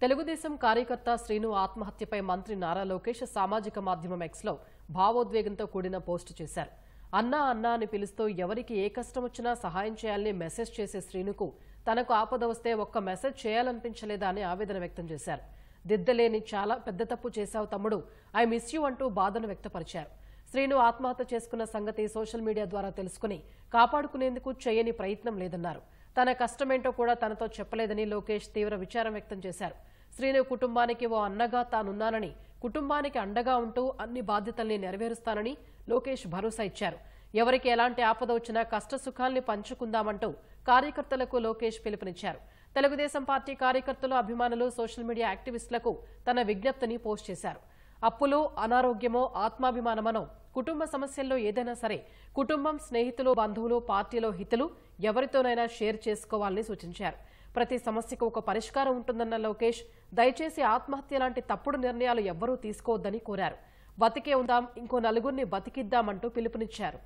తెలుగుదేశం కార్యకర్త శ్రీను ఆత్మహత్యపై మంత్రి నారా లోకేష్ సామాజిక మాధ్యమం ఎక్స్లో భావోద్వేగంతో కూడిన పోస్టు చేశారు. అన్నా అన్నా అని పిలుస్తూ ఎవరికి ఏ కష్టం వచ్చినా సహాయం చేయాలని మెసేజ్ చేసే శ్రీనుకు తనకు ఆపద వస్తే ఒక్క మెసేజ్ చేయాలనిపించలేదా అని ఆవేదన వ్యక్తం చేశారు. దిద్దలేని చాలా పెద్ద తప్పు చేశావు తమ్ముడు, ఐ మిస్ యూ అంటూ బాధను వ్యక్తపరిచారు. శ్రీను ఆత్మహత్య చేసుకున్న సంగతి సోషల్ మీడియా ద్వారా తెలుసుకుని కాపాడుకునేందుకు చేయని ప్రయత్నం లేదన్నారు. తన కష్టమేంటో కూడా తనతో చెప్పలేదని లోకేష్ తీవ్ర విచారం వ్యక్తం చేశారు. శ్రీను కుటుంబానికి ఓ అన్నగా తానున్నానని, కుటుంబానికి అండగా ఉంటూ అన్ని బాధ్యతల్ని నెరవేరుస్తానని లోకేష్ భరోసా ఇచ్చారు. ఎవరికి ఎలాంటి ఆపద వచ్చినా కష్టసుఖాల్ని పంచుకుందామంటూ కార్యకర్తలకు లోకేష్ పిలుపునిచ్చారు. తెలుగుదేశం పార్టీ కార్యకర్తలు, అభిమానులు సోషల్ మీడియా యాక్టివిస్టులకు తన విజ్ఞప్తిని పోస్ట్ చేశారు. అప్పులు, అనారోగ్యమో, ఆత్మాభిమానమనో, కుటుంబ సమస్యల్లో ఏదైనా సరే కుటుంబం, స్నేహితులు, బంధువులు, పార్టీలో హితులు ఎవరితోనైనా షేర్ చేసుకోవాలని సూచించారు. ప్రతి సమస్యకు ఒక పరిష్కారం ఉంటుందన్న లోకేష్ దయచేసి ఆత్మహత్య లాంటి తప్పుడు నిర్ణయాలు ఎవ్వరూ తీసుకోవద్దని కోరారు. బతికే ఉందాం, ఇంకో నలుగురిని బతికిద్దామంటూ పిలుపునిచ్చారు.